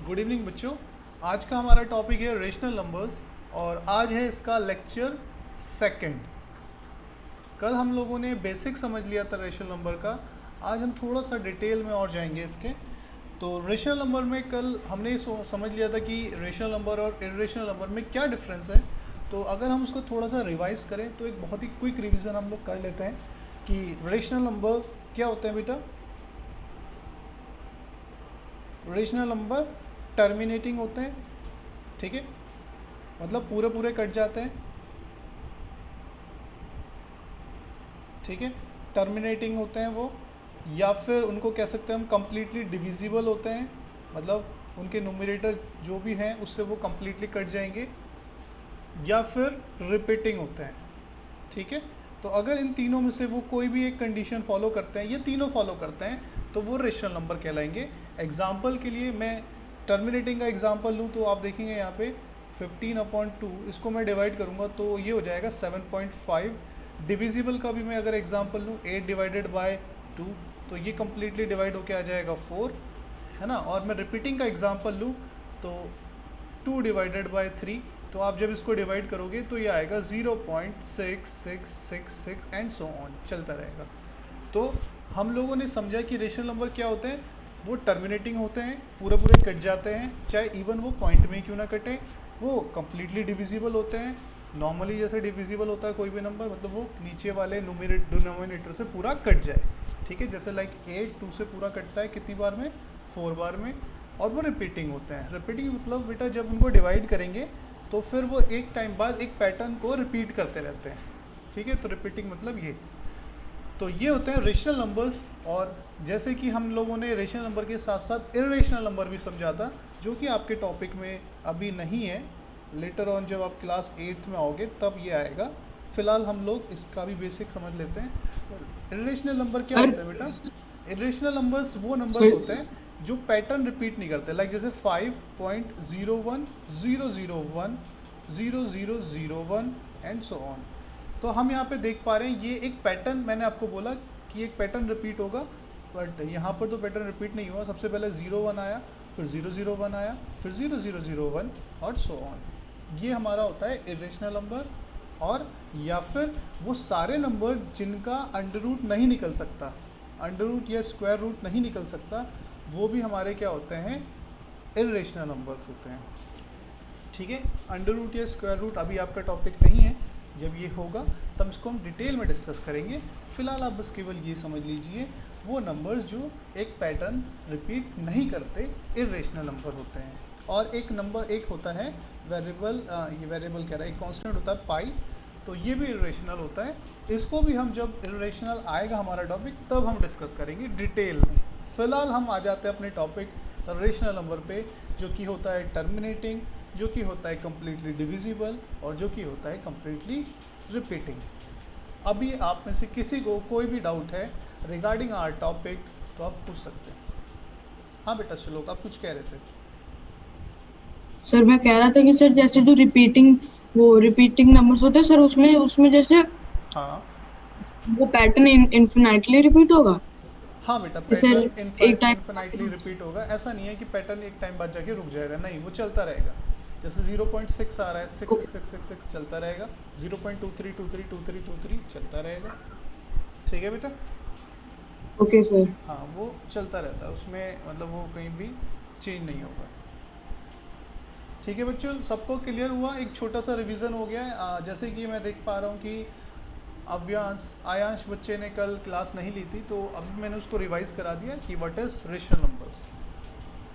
Good evening बच्चों। आज का हमारा टॉपिक है रेशनल नंबर्स और आज है इसका लेक्चर सेकंड। कल हम लोगों ने बेसिक समझ लिया था रेशनल नंबर का। आज हम थोड़ा सा डिटेल में और जाएंगे इसके। तो रेशनल नंबर में कल हमने समझ लिया था कि रेशनल नंबर और इर्रेशनल नंबर में क्या डिफरेंस है। तो अगर हम उसको थोड़ा सा रिवाइज करें तो एक बहुत ही क्विक रिवीजन हम लोग कर लेते हैं कि रेशनल नंबर क्या होते हैं बेटा। रेशनल नंबर टर्मिनेटिंग होते हैं, ठीक है, मतलब पूरे पूरे कट जाते हैं, ठीक है, टर्मिनेटिंग होते हैं वो। या फिर उनको कह सकते हैं हम कम्प्लीटली डिविजिबल होते हैं, मतलब उनके न्यूमरेटर जो भी हैं उससे वो कम्प्लीटली कट जाएंगे। या फिर रिपीटिंग होते हैं, ठीक है। तो अगर इन तीनों में से वो कोई भी एक कंडीशन फॉलो करते हैं, ये तीनों फॉलो करते हैं, तो वो रेशनल नंबर कहलाएंगे। एग्जाम्पल के लिए मैं टर्मिनेटिंग का एग्जाम्पल लूँ तो आप देखेंगे यहाँ पे 15/2, इसको मैं डिवाइड करूँगा तो ये हो जाएगा 7.5। डिविजिबल का भी मैं अगर एग्जाम्पल लूँ 8/2, तो ये कम्प्लीटली डिवाइड होके आ जाएगा 4, है ना। और मैं रिपीटिंग का एग्जाम्पल लूँ तो 2/3, तो आप जब इसको डिवाइड करोगे तो ये आएगा 0.6666 एंड सो ऑन, चलता रहेगा। तो हम लोगों ने समझा कि रेशनल नंबर क्या होते हैं। वो टर्मिनेटिंग होते हैं, पूरे पूरे कट जाते हैं, चाहे इवन वो पॉइंट में क्यों ना कटे। वो कम्प्लीटली डिविजिबल होते हैं, नॉर्मली जैसे डिविजिबल होता है कोई भी नंबर, मतलब वो नीचे वाले डिनोमिनेटर से पूरा कट जाए, ठीक है। जैसे लाइक 8 2 से पूरा कटता है कितनी बार में, 4 बार में। और वो रिपीटिंग होते हैं। रिपीटिंग मतलब बेटा जब उनको डिवाइड करेंगे तो फिर वो एक टाइम बाद एक पैटर्न को रिपीट करते रहते हैं, ठीक है। तो रिपीटिंग मतलब ये। तो ये होते हैं रेशनल नंबर्स। और जैसे कि हम लोगों ने रेशनल नंबर के साथ साथ इर्रेशनल नंबर भी समझा था, जो कि आपके टॉपिक में अभी नहीं है, लेटर ऑन जब आप क्लास 8th में आओगे तब ये आएगा। फिलहाल हम लोग इसका भी बेसिक समझ लेते हैं। इर्रेशनल नंबर क्या होता है बेटा। इर्रेशनल नंबर्स वो नंबर्स होते हैं जो पैटर्न रिपीट नहीं करते, लाइक जैसे 5.01 001 0001 एंड सो ऑन। तो हम यहाँ पे देख पा रहे हैं ये एक पैटर्न, मैंने आपको बोला कि एक पैटर्न रिपीट होगा, बट यहाँ पर तो पैटर्न रिपीट नहीं हुआ। सबसे पहले 01 आया, फिर 001 आया, फिर 0001 और सो ऑन। ये हमारा होता है इर्रेशनल नंबर। और या फिर वो सारे नंबर जिनका अंडर रूट नहीं निकल सकता, अंडर रूट या स्क्वायर रूट नहीं निकल सकता, वो भी हमारे क्या होते हैं, इर्रेशनल नंबर्स होते हैं, ठीक है। अंडर रूट या स्क्वायर रूट अभी आपका टॉपिक नहीं है, जब ये होगा तब इसको हम डिटेल में डिस्कस करेंगे। फिलहाल आप बस केवल ये समझ लीजिए वो नंबर्स जो एक पैटर्न रिपीट नहीं करते इर्रेशनल नंबर होते हैं। और एक नंबर एक होता है वेरिएबल, ये वेरिएबल कह रहा है, एक कांस्टेंट होता है पाई, तो ये भी इर्रेशनल होता है। इसको भी हम जब इर्रेशनल आएगा हमारा टॉपिक तब हम डिस्कस करेंगे डिटेल में। फिलहाल हम आ जाते हैं अपने टॉपिक रेशनल नंबर पे, जो कि होता है टर्मिनेटिंग, जो कि होता है कम्प्लीटली डिविजिबल, और जो कि होता है कम्प्लीटली रिपीटिंग। अभी आप में से किसी को कोई भी डाउट है रिगार्डिंग आवर टॉपिक तो आप पूछ सकते हैं। हाँ बेटा श्लोक, आप कुछ कह रहे थे। सर मैं कह रहा था कि सर जैसे जो रिपीटिंग नंबर्स होते हैं सर, उसमें जैसे हाँ वो पैटर्न इनफिनाइटली रिपीट होगा। हाँ बेटा, सर पैटर्न एक टाइम इन्फिनाइटली रिपीट होगा। ऐसा नहीं है कि पैटर्न एक टाइम बाद जाके रुक जाएगा, नहीं, वो चलता रहेगा। जैसे 0.6 आ रहा है, 6 6 ओके 6 6 6 चलता रहेगा। 0.23232323 चलता रहेगा, ठीक है बेटा। Okay sir. हाँ वो चलता रहता है, उसमें मतलब वो कहीं भी चेंज नहीं होगा, ठीक है बच्चों। सबको क्लियर हुआ, एक छोटा सा रिवीजन हो गया है। जैसे कि मैं देख पा रहा हूँ कि आयांश बच्चे ने कल क्लास नहीं ली थी, तो अभी मैंने उसको रिवाइज करा दिया कि व्हाट इज रेशनल नंबर्स,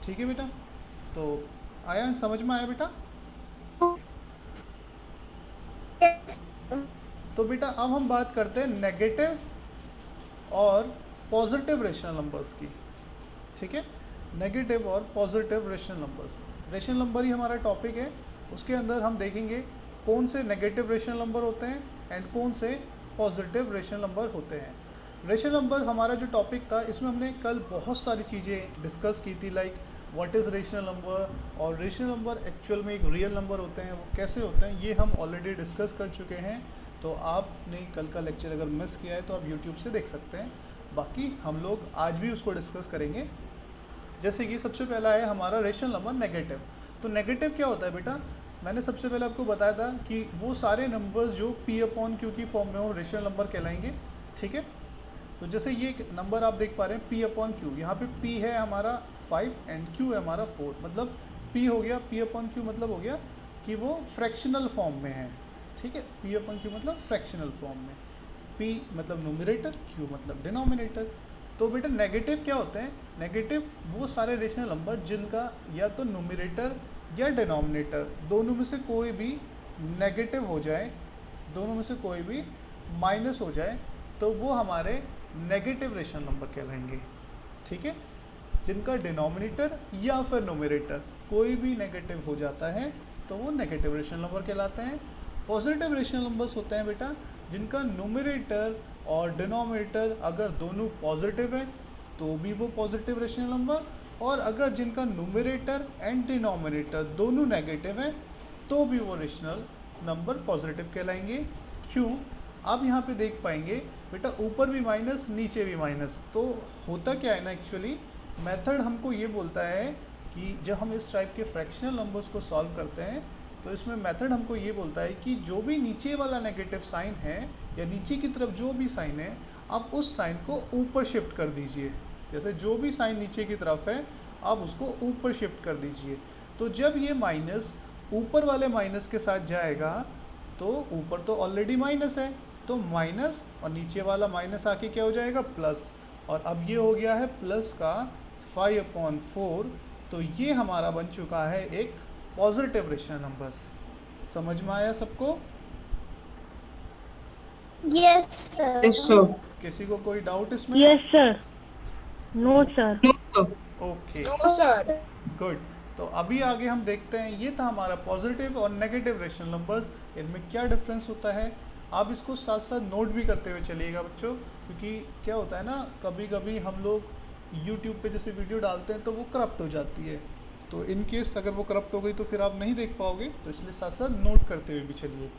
ठीक है बेटा। तो आयांश समझ में आया बेटा। तो बेटा अब हम बात करते हैं नेगेटिव और पॉजिटिव रेशनल नंबर्स की, ठीक है। नेगेटिव और positive rational numbers, rational number ही हमारा टॉपिक है। उसके अंदर हम देखेंगे कौन से नेगेटिव रेशनल नंबर होते हैं एंड कौन से पॉजिटिव रेशनल नंबर होते हैं। रेशनल नंबर हमारा जो टॉपिक था, इसमें हमने कल बहुत सारी चीज़ें डिस्कस की थी, like what is rational number, और रेशनल नंबर एक्चुअल में एक रियल नंबर होते हैं, वो कैसे होते हैं, ये हम ऑलरेडी डिस्कस कर चुके हैं। तो आपने कल का लेक्चर अगर मिस किया है तो आप यूट्यूब से देख सकते हैं। बाकी हम लोग आज भी उसको डिस्कस करेंगे, जैसे कि सबसे पहला है हमारा रेशनल नंबर नेगेटिव। तो नेगेटिव क्या होता है बेटा, मैंने सबसे पहले आपको बताया था कि वो सारे नंबर्स जो p अपॉन क्यू की फॉर्म में हो रेशनल नंबर कहलाएंगे। ठीक है, तो जैसे ये नंबर आप देख पा रहे हैं p अपॉन क्यू, यहाँ पे p है हमारा 5 एंड q है हमारा 4, मतलब p हो गया, p अपॉन क्यू मतलब हो गया कि वो फ्रैक्शनल फॉर्म में है। ठीक है, p अपॉन क्यू मतलब फ्रैक्शनल फॉर्म में, p मतलब न्यूमरेटर, q मतलब डिनोमिनेटर। तो बेटा नेगेटिव क्या होते हैं, नेगेटिव वो सारे रेशनल नंबर जिनका या तो न्यूमरेटर या डिनोमिनेटर दोनों में से कोई भी नेगेटिव हो जाए, दोनों में से कोई भी माइनस हो जाए, तो वो हमारे नेगेटिव रेशनल नंबर कहलाएंगे। ठीक है, जिनका डिनोमिनेटर या फिर न्यूमरेटर कोई भी नेगेटिव हो जाता है तो वो नेगेटिव रेशनल नंबर कहलाते हैं। पॉजिटिव रेशनल नंबर्स होते हैं बेटा जिनका न्यूमरेटर और डिनोमिनेटर अगर दोनों पॉजिटिव है तो भी वो पॉजिटिव रेशनल नंबर, और अगर जिनका न्यूमरेटर एंड डिनोमिनेटर दोनों नेगेटिव है तो भी वो रेशनल नंबर पॉजिटिव कहलाएंगे। क्यों, आप यहाँ पे देख पाएंगे बेटा ऊपर भी माइनस नीचे भी माइनस, तो होता क्या है ना, एक्चुअली मेथड हमको ये बोलता है कि जब हम इस टाइप के फ्रैक्शनल नंबर्स को सॉल्व करते हैं तो इसमें मेथड हमको ये बोलता है कि जो भी नीचे वाला नेगेटिव साइन है या नीचे की तरफ जो भी साइन है आप उस साइन को ऊपर शिफ्ट कर दीजिए। जैसे जो भी साइन नीचे की तरफ है आप उसको ऊपर शिफ्ट कर दीजिए। तो जब ये माइनस ऊपर वाले माइनस के साथ जाएगा तो ऊपर तो ऑलरेडी माइनस है तो माइनस और नीचे वाला माइनस आके क्या हो जाएगा प्लस, और अब ये हो गया है प्लस का 5/4, तो ये हमारा बन चुका है एक पॉजिटिव रेशनल नंबर्स। समझ में आया सबको? Yes sir. Yes sir. किसी को कोई डाउट इसमें? Yes sir. No sir. No sir. Okay no sir. Good. तो अभी आगे हम देखते हैं, ये था हमारा पॉजिटिव और नेगेटिव रेशनल नंबर्स, इनमें क्या डिफरेंस होता है। आप इसको साथ साथ नोट भी करते हुए चलिएगा बच्चों, क्योंकि क्या होता है ना, कभी कभी हम लोग यूट्यूब पे जैसे वीडियो डालते हैं तो वो करप्ट हो जाती है, तो इन केस अगर वो करप्ट हो गई तो फिर आप नहीं देख पाओगे, तो इसलिए साथ साथ नोट करते हुए भी चलिए।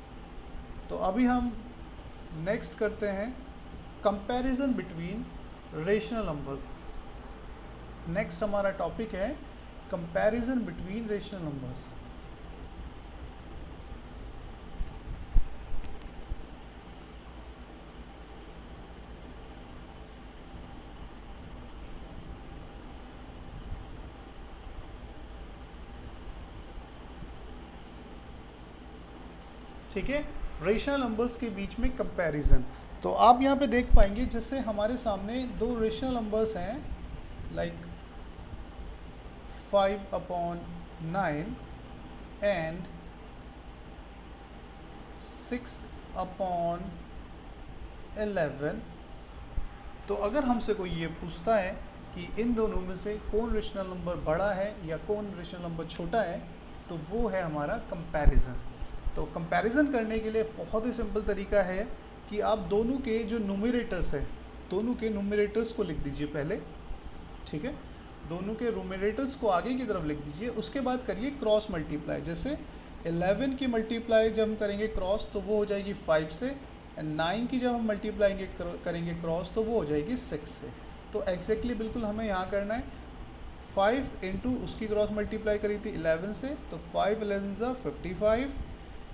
तो अभी हम नेक्स्ट करते हैं comparison between rational numbers. Next हमारा टॉपिक है कंपैरिजन बिटवीन रेशनल नंबर्स। ठीक है, रेशनल नंबर्स के बीच में कंपैरिजन। तो आप यहाँ पे देख पाएंगे जैसे हमारे सामने दो रेशनल नंबर्स हैं, लाइक 5/9 एंड 6/11। तो अगर हमसे कोई ये पूछता है कि इन दोनों में से कौन रेशनल नंबर बड़ा है या कौन रेशनल नंबर छोटा है, तो वो है हमारा कंपैरिजन। तो कंपैरिजन करने के लिए बहुत ही सिंपल तरीका है कि आप दोनों के जो न्यूमरेटर्स है, दोनों के न्यूमरेटर्स को लिख दीजिए पहले। ठीक है, दोनों के न्यूमरेटर्स को आगे की तरफ लिख दीजिए, उसके बाद करिए क्रॉस मल्टीप्लाई। जैसे 11 की मल्टीप्लाई जब हम करेंगे क्रॉस तो वो हो जाएगी 5 से, एंड 9 की जब हम मल्टीप्लाई करेंगे क्रॉस तो वो हो जाएगी 6 से। तो एग्जैक्टली बिल्कुल हमें यहाँ करना है, 5 इंटू उसकी क्रॉस मल्टीप्लाई करी थी 11 से, तो 5 11 ज़ा 55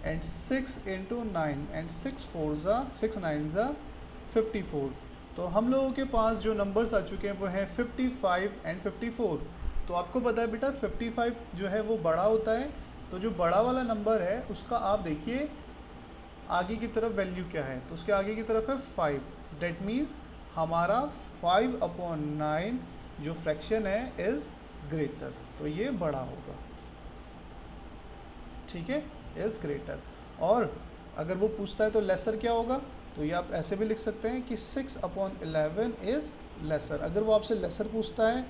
एंड 6 इंटू 9 एंड 6 9 ज़ा 54। तो हम लोगों के पास जो नंबर्स आ चुके हैं वो हैं 55 एंड 54। तो आपको पता है बेटा 55 जो है वो बड़ा होता है, तो जो बड़ा वाला नंबर है उसका आप देखिए आगे की तरफ वैल्यू क्या है, तो उसके आगे की तरफ है 5। डेट मीन्स हमारा 5/9 जो फ्रैक्शन है इज़ ग्रेटर, तो ये बड़ा होगा। ठीक है, इज़ ग्रेटर। और अगर वो पूछता है तो लेसर क्या होगा, तो ये आप ऐसे भी लिख सकते हैं कि 6/11 इज़ लेसर। अगर वो आपसे लेसर पूछता है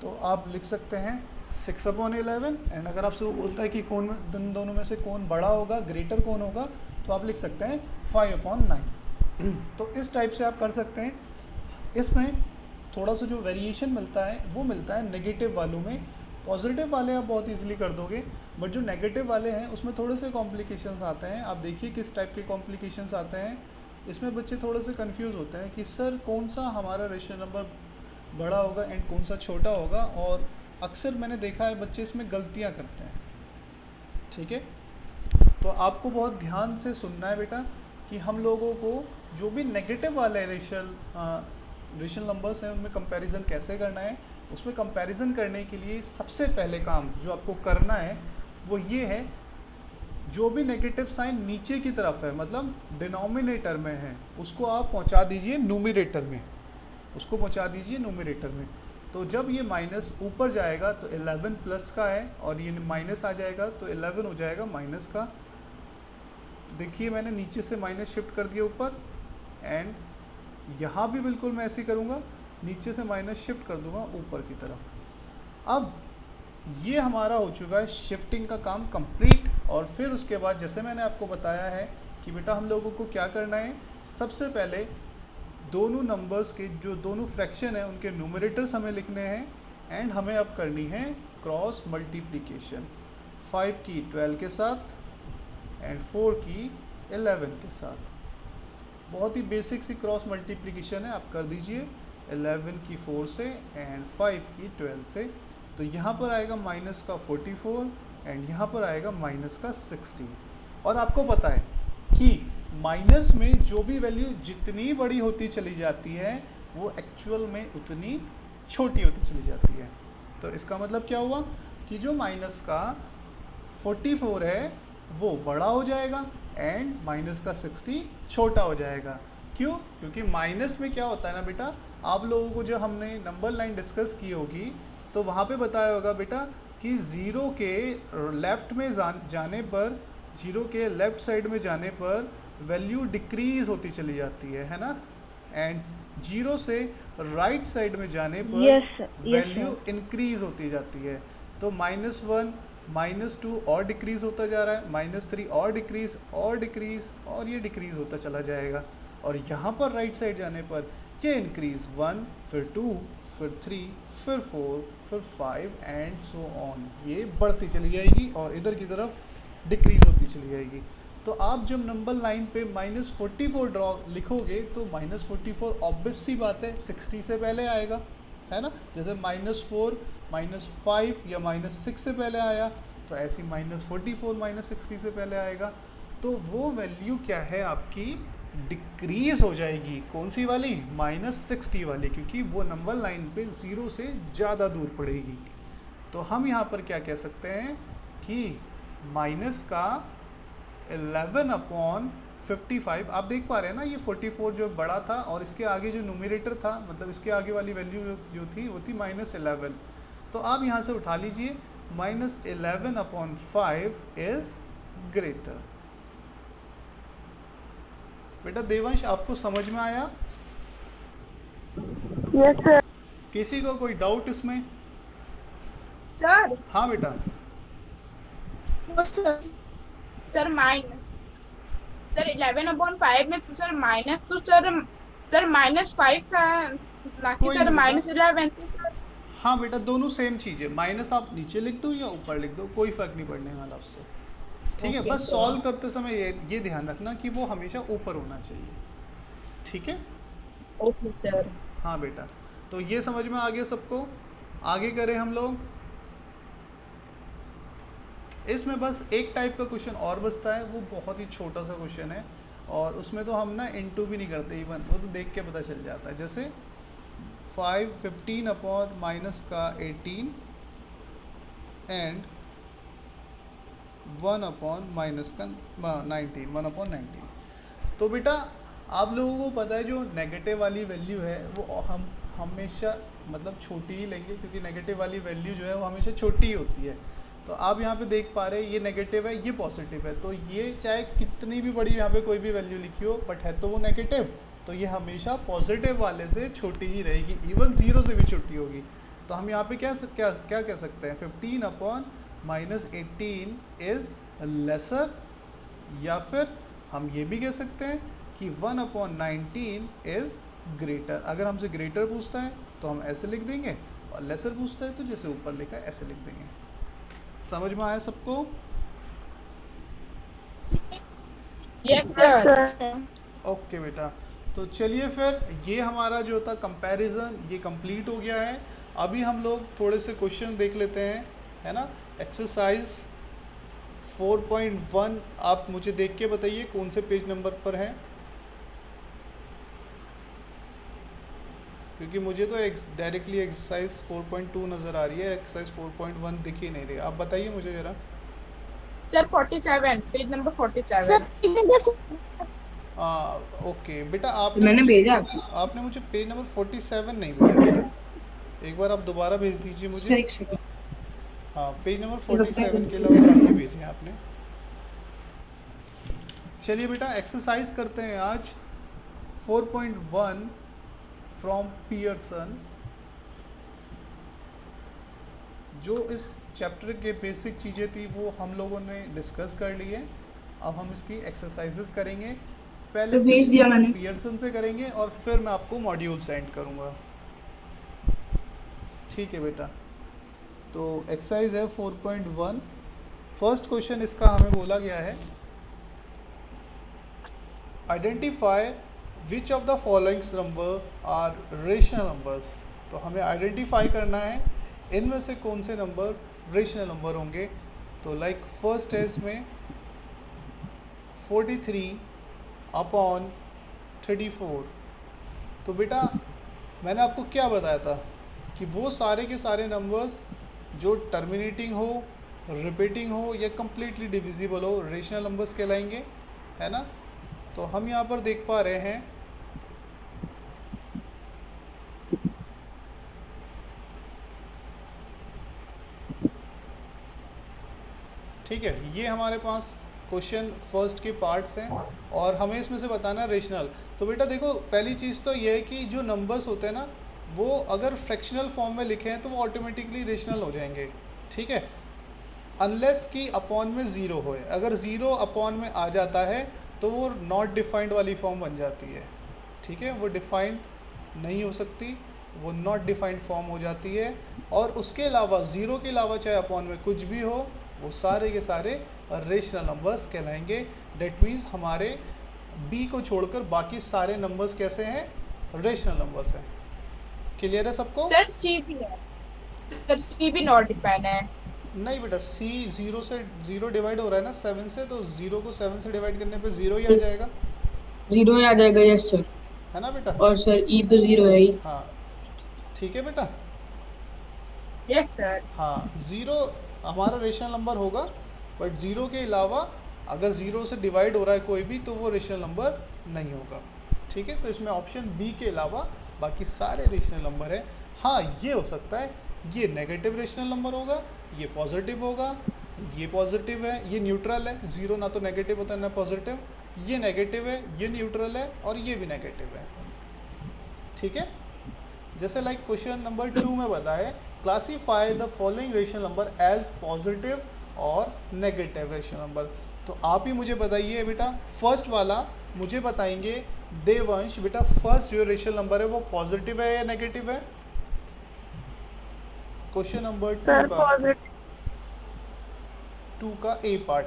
तो आप लिख सकते हैं 6/11, एंड अगर आपसे वो बोलता है कि कौन दोनों में से कौन बड़ा होगा, ग्रेटर कौन होगा, तो आप लिख सकते हैं 5/9। तो इस टाइप से आप कर सकते हैं। इसमें थोड़ा सा जो वेरिएशन मिलता है वो मिलता है नेगेटिव वालों में। पॉजिटिव वाले आप बहुत इजीली कर दोगे, बट जो नेगेटिव वाले हैं उसमें थोड़े से कॉम्प्लिकेशंस आते हैं। आप देखिए किस टाइप के कॉम्प्लिकेशंस आते हैं। इसमें बच्चे थोड़े से कंफ्यूज होते हैं कि सर कौन सा हमारा रेशनल नंबर बड़ा होगा एंड कौन सा छोटा होगा। और अक्सर मैंने देखा है बच्चे इसमें गलतियाँ करते हैं, ठीक है। तो आपको बहुत ध्यान से सुनना है बेटा कि हम लोगों को जो भी नेगेटिव वाले रेशनल नंबर्स हैं उनमें कंपैरिजन कैसे करना है। उसमें कंपैरिजन करने के लिए सबसे पहले काम जो आपको करना है वो ये है, जो भी नेगेटिव साइन नीचे की तरफ है मतलब डिनोमिनेटर में है उसको आप पहुंचा दीजिए न्यूमरेटर में, उसको पहुंचा दीजिए न्यूमरेटर में। तो जब ये माइनस ऊपर जाएगा तो 11 प्लस का है और ये माइनस आ जाएगा तो 11 हो जाएगा माइनस का। तो देखिए मैंने नीचे से माइनस शिफ्ट कर दिया ऊपर, एंड यहाँ भी बिल्कुल मैं ऐसे ही करूँगा, नीचे से माइनस शिफ्ट कर दूंगा ऊपर की तरफ। अब ये हमारा हो चुका है शिफ्टिंग का काम कंप्लीट। और फिर उसके बाद जैसे मैंने आपको बताया है कि बेटा हम लोगों को क्या करना है, सबसे पहले दोनों नंबर्स के जो दोनों फ्रैक्शन है उनके न्यूमरेटर्स हमें लिखने हैं, एंड हमें अब करनी है क्रॉस मल्टीप्लिकेशन 5 की 12 के साथ एंड 4 की 11 के साथ। बहुत ही बेसिक सी क्रॉस मल्टीप्लिकेशन है, आप कर दीजिए 11 की 4 से एंड 5 की 12 से। तो यहाँ पर आएगा माइनस का 44 एंड यहाँ पर आएगा माइनस का 60। और आपको पता है कि माइनस में जो भी वैल्यू जितनी बड़ी होती चली जाती है वो एक्चुअल में उतनी छोटी होती चली जाती है। तो इसका मतलब क्या हुआ कि जो माइनस का 44 है वो बड़ा हो जाएगा एंड माइनस का 60 छोटा हो जाएगा। क्यों? क्योंकि माइनस में क्या होता है ना बेटा, आप लोगों को जो हमने नंबर लाइन डिस्कस की होगी तो वहाँ पे बताया होगा बेटा कि ज़ीरो के लेफ़्ट में जाने पर, जीरो के लेफ़्ट साइड में जाने पर वैल्यू डिक्रीज़ होती चली जाती है ना, एंड जीरो से राइट साइड में जाने पर वैल्यू इंक्रीज़ होती जाती है। तो -1 -2 और डिक्रीज़ होता जा रहा है, -3 और डिक्रीज़ और ये डिक्रीज़ होता चला जाएगा। और यहाँ पर राइट साइड जाने पर ये इंक्रीज़ 1 फिर 2 फिर 3 फिर 4 फिर 5 एंड सो ऑन, ये बढ़ती चली जाएगी और इधर की तरफ डिक्रीज़ होती चली जाएगी। तो आप जब नंबर लाइन पे -44 ड्रॉ लिखोगे तो -44 ऑब्वियस सी बात है 60 से पहले आएगा, है ना। जैसे -4 -5 या -6 से पहले आया तो ऐसी -44 -60 से पहले आएगा। तो वो वैल्यू क्या है आपकी, डिक्रीज हो जाएगी। कौन सी वाली? -60 वाली, क्योंकि वो नंबर लाइन पे ज़ीरो से ज़्यादा दूर पड़ेगी। तो हम यहाँ पर क्या कह सकते हैं कि माइनस का 11/55, आप देख पा रहे हैं ना, ये 44 जो बड़ा था और इसके आगे जो न्यूमरेटर था, मतलब इसके आगे वाली वैल्यू जो थी वो थी -11। तो आप यहाँ से उठा लीजिए -11/5 इज़ ग्रेटर। बेटा देवांश आपको समझ में आया? Yes sir. किसी को कोई डाउट इसमें? सर हाँ बेटा। No, sir. Sir minus sir 11/5 में तो सर माइनस तो सर -5 था ना कि कोई सर नहीं बेटा। -11 तो सर। हाँ बेटा, दोनों सेम चीज़ है। माइनस आप नीचे लिख दो या ऊपर लिख दो, कोई फ़र्क नहीं पड़ने वाला उससे, ठीक है। ओके, बस सर। सॉल्व करते समय ये ध्यान रखना कि वो हमेशा ऊपर होना चाहिए, ठीक है। Okay sir. हाँ बेटा, तो ये समझ में आ गया सबको? आगे करें हम लोग। इसमें बस एक टाइप का क्वेश्चन और बचता है, वो बहुत ही छोटा सा क्वेश्चन है और उसमें तो हम ना इनटू भी नहीं करते, इवन वो तो देख के पता चल जाता है। जैसे 15 का 18 एंड 1 का 19। तो बेटा आप लोगों को पता है जो नेगेटिव वाली वैल्यू है वो हम हमेशा मतलब छोटी ही लेंगे, क्योंकि नेगेटिव वाली वैल्यू जो है वो हमेशा छोटी ही होती है। तो आप यहाँ पे देख पा रहे हैं ये नेगेटिव है, ये पॉजिटिव है, तो ये चाहे कितनी भी बड़ी यहाँ पे कोई भी वैल्यू लिखी हो बट है तो वो नेगेटिव, तो ये हमेशा पॉजिटिव वाले से छोटी ही रहेगी, इवन ज़ीरो से भी छोटी होगी। तो हम यहाँ पे क्या कह सकते हैं, 15/-18 इज़ लेसर, या फिर हम ये भी कह सकते हैं कि 1/19 इज़ ग्रेटर। अगर हमसे ग्रेटर पूछता है तो हम ऐसे लिख देंगे, और लेसर पूछता है तो जैसे ऊपर लिखा है ऐसे लिख देंगे। समझ में आया सबको? Yes sir. Sir. ओके बेटा, तो चलिए फिर ये हमारा जो था कंपैरिजन ये कंप्लीट हो गया है। अभी हम लोग थोड़े से क्वेश्चन देख लेते हैं, है ना। एक्सरसाइज 4.1 आप मुझे देख के बताइए कौन से पेज नंबर पर है, क्योंकि मुझे तो डायरेक्टली एक्सरसाइज 4.2 नज़र आ रही है, एक्सरसाइज 4.1 दिख ही नहीं रही। आप बताइए मुझे ज़रा। Sir 47 page number 47। Sir page number okay बेटा, मैंने भेजा आपको। आपने मुझे पेज नंबर 47 नहीं भेजा। एक बार आप दोबारा भेज दीजिए सर मुझे। एक सेकंड। हाँ, पेज नंबर 47 के अलावा बाकी भेजे आपने। चलिए बेटा एक्सरसाइज करते हैं आज 4.1 फ्रॉम पियर्सन। जो इस चैप्टर के बेसिक चीज़ें थी वो हम लोगों ने डिस्कस कर ली है। अब हम इसकी एक्सरसाइजेस करेंगे। पहले तो भेज दिया मैंने। पियर्सन से करेंगे और फिर मैं आपको मॉड्यूल सेंड करूँगा, ठीक है बेटा। तो एक्सरसाइज है 4.1। फर्स्ट क्वेश्चन इसका हमें बोला गया है, identify which of the following number are rational numbers. तो हमें आइडेंटिफाई करना है इनमें से कौन से नंबर रेशनल नंबर होंगे। तो लाइक फर्स्ट है इसमें 43/34। तो बेटा मैंने आपको क्या बताया था कि वो सारे के सारे नंबर्स जो टर्मिनेटिंग हो, रिपीटिंग हो या कम्प्लीटली डिविजिबल हो रेशनल नंबर्स कहलाएंगे, है ना। तो हम यहाँ पर देख पा रहे हैं ठीक है, ये हमारे पास क्वेश्चन फर्स्ट के पार्ट्स हैं और हमें इसमें से बताना है रेशनल। तो बेटा देखो, पहली चीज़ तो ये है कि जो नंबर्स होते हैं ना वो अगर फ्रैक्शनल फॉर्म में लिखे हैं तो वो ऑटोमेटिकली रेशनल हो जाएंगे, ठीक है, अनलेस कि अपॉन में ज़ीरो होए। अगर ज़ीरो अपॉन में आ जाता है तो वो नॉट डिफाइंड वाली फॉर्म बन जाती है, ठीक है, वो डिफाइंड नहीं हो सकती, वो नॉट डिफाइंड फॉर्म हो जाती है। और उसके अलावा ज़ीरो के अलावा चाहे अपॉन में कुछ भी हो वो सारे के सारे रेशनल नंबर्स कहलाएंगे। डेट मीन्स हमारे बी को छोड़कर बाकी सारे नंबर्स कैसे हैं, रेशनल नंबर्स हैं। क्लियर है सबको? सर सी भी है, सर सी भी नॉट डिफाइंड है। नहीं बेटा, सी ज़ीरो से ज़ीरो डिवाइड हो रहा है ना 7 से, तो ज़ीरो को 7 से डिवाइड करने पे ज़ीरो ही आ जाएगा, जीरो आ जाएगा। Yes sir. है ना बेटा। और सर ई तो जीरो है ही। हाँ ठीक है बेटा। Yes sir. हाँ, ज़ीरो हमारा रेशनल नंबर होगा, बट ज़ीरो के अलावा अगर ज़ीरो से डिवाइड हो रहा है कोई भी तो वो रेशनल नंबर नहीं होगा, ठीक है। तो इसमें ऑप्शन बी के अलावा बाकी सारे रेशनल नंबर है। हाँ, ये हो सकता है ये नेगेटिव रेशनल नंबर होगा, ये पॉजिटिव होगा, ये पॉजिटिव है, ये न्यूट्रल है, ज़ीरो ना तो नेगेटिव होता है ना पॉजिटिव, ये नेगेटिव है, ये न्यूट्रल है और ये भी नेगेटिव है, ठीक है। जैसे लाइक क्वेश्चन नंबर 2 में बताए, classify the following rational number as positive और नेगेटिव रेशनल नंबर। तो आप ही मुझे बताइए बेटा, फर्स्ट वाला मुझे बताएंगे देवंश, बेटा फर्स्ट जो रेशनल नंबर है वो पॉजिटिव है या नेगेटिव है? क्वेश्चन नंबर 2 का ए पार्ट,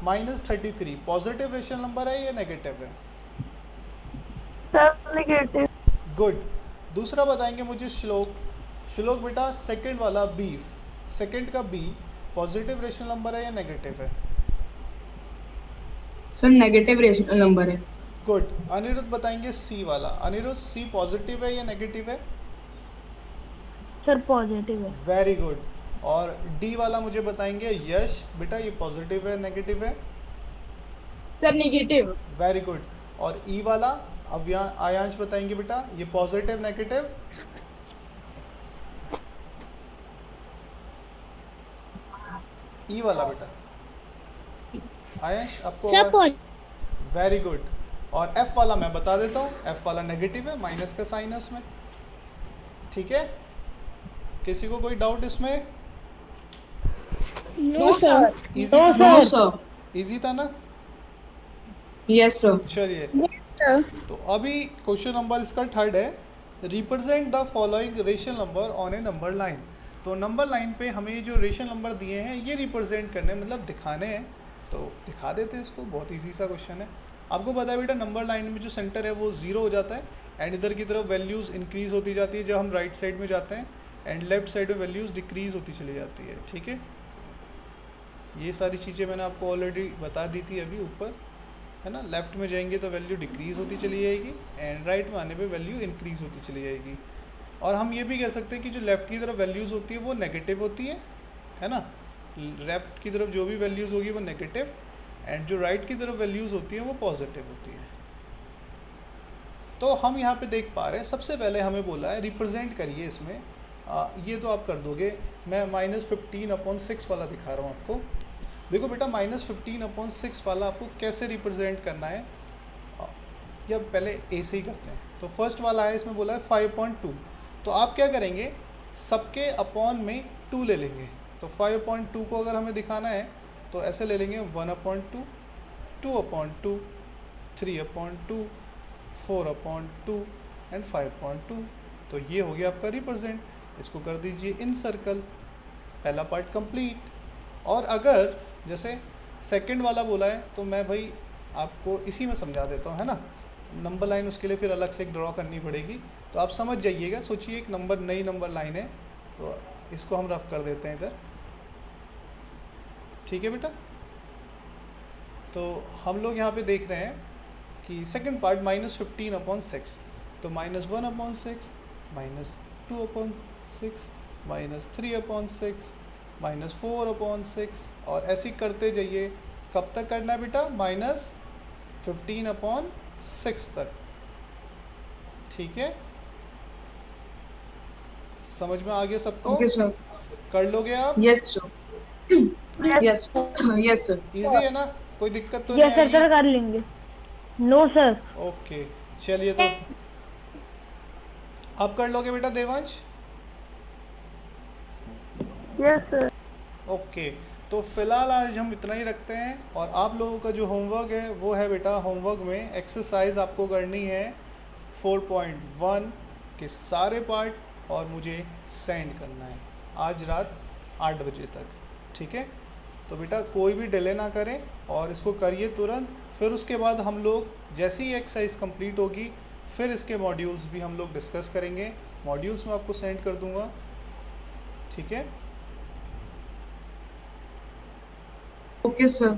-33 पॉजिटिव रेशनल नंबर है या नेगेटिव है? Sir negative. गुड। दूसरा बताएंगे मुझे श्लोक बेटा सेकंड वाला बी, सेकंड का बी पॉजिटिव रेशनल नंबर है या नेगेटिव है? सर नेगेटिव रेशनल नंबर है। गुड। अनिरुद्ध बताएंगे सी वाला, अनिरुद्ध सी पॉजिटिव है या नेगेटिव है? सर पॉजिटिव है। Very good. और डी वाला मुझे बताएंगे यश, बेटा ये पॉजिटिव है नेगेटिव है? Sir negative. Very good. और ई वाला अब यहाँ आयांश बताएंगे बेटा ये पॉजिटिव नेगेटिव? ई वाला बेटा आयांश आपको? Very good. और एफ वाला मैं बता देता हूँ, एफ वाला नेगेटिव है, माइनस का साइन है उसमें, ठीक है। किसी को कोई डाउट इसमें? No sir. इजी नो था ना? No sir. इजी था ना? Yes sir. चलिए, तो अभी क्वेश्चन नंबर इसका थर्ड है, represent the following rational number on A number line. तो नंबर लाइन पे हमें जो रेशनल नंबर दिए हैं ये रिप्रेजेंट करने मतलब दिखाने हैं, तो दिखा देते हैं इसको। बहुत इजी सा क्वेश्चन है। आपको पता है बेटा नंबर लाइन में जो सेंटर है वो 0 हो जाता है एंड इधर की तरफ वैल्यूज़ इंक्रीज़ होती जाती है जब हम राइट साइड में जाते हैं एंड लेफ्ट साइड में वैल्यूज़ डिक्रीज़ होती चली जाती है। ठीक है, ये सारी चीज़ें मैंने आपको ऑलरेडी बता दी थी अभी ऊपर, है ना। लेफ्ट में जाएंगे तो वैल्यू डिक्रीज़ होती चली जाएगी एंड राइट में आने पे वैल्यू इंक्रीज़ होती चली जाएगी। और हम ये भी कह सकते हैं कि जो लेफ़्ट की तरफ वैल्यूज़ होती है वो नेगेटिव होती है ना। लेफ़्ट की तरफ जो भी वैल्यूज़ होगी वो नेगेटिव एंड जो राइट की तरफ वैल्यूज़ होती हैं वो पॉजिटिव होती है। तो हम यहाँ पे देख पा रहे हैं सबसे पहले हमें बोला है रिप्रेजेंट करिए इसमें। ये तो आप कर दोगे, मैं -15/6 वाला दिखा रहा हूँ आपको। देखो बेटा -15/6 वाला आपको कैसे रिप्रेजेंट करना है, या पहले ए से ही करते हैं। तो फर्स्ट वाला है, इसमें बोला है 5.2, तो आप क्या करेंगे सबके अपॉन में 2 ले लेंगे। तो 5.2 को अगर हमें दिखाना है तो ऐसे ले लेंगे 1/2, 2/2, 3/2, 4/2 एंड 5.2। तो ये हो गया आपका रिप्रेजेंट। इसको कर दीजिए इन सर्कल, पहला पार्ट कंप्लीट। और अगर जैसे सेकंड वाला बोला है तो मैं भाई आपको इसी में समझा देता हूँ, है ना। नंबर लाइन उसके लिए फिर अलग से एक ड्रॉ करनी पड़ेगी, तो आप समझ जाइएगा। सोचिए एक नई नंबर लाइन है, तो इसको हम रफ कर देते हैं इधर। ठीक है बेटा, तो हम लोग यहाँ पे देख रहे हैं कि सेकंड पार्ट -15/6, तो -1/6, -2/6, -3/6, -4/6 और ऐसे ही करते जाइए। कब तक करना है बेटा? -15/6 तक। ठीक है, समझ में आ गया सबको? Okay sir. कर लोगे आप? Yes sir. Yes yes sir. Easy है ना, कोई दिक्कत तो यस नहीं सर आएगी? कर लेंगे। No sir. ओके चलिए, तो आप कर लोगे बेटा देवांश? Yes sir. ओके, तो फिलहाल आज हम इतना ही रखते हैं। और आप लोगों का जो होमवर्क है वो है बेटा, होमवर्क में एक्सरसाइज आपको करनी है 4.1 के सारे पार्ट और मुझे सेंड करना है आज रात 8 बजे तक। ठीक है, तो बेटा कोई भी डिले ना करें और इसको करिए तुरंत। फिर उसके बाद हम लोग जैसे ही एक्सरसाइज कंप्लीट होगी फिर इसके मॉड्यूल्स भी हम लोग डिस्कस करेंगे। मॉड्यूल्स मैं आपको सेंड कर दूंगा। ठीक है, ओके सर।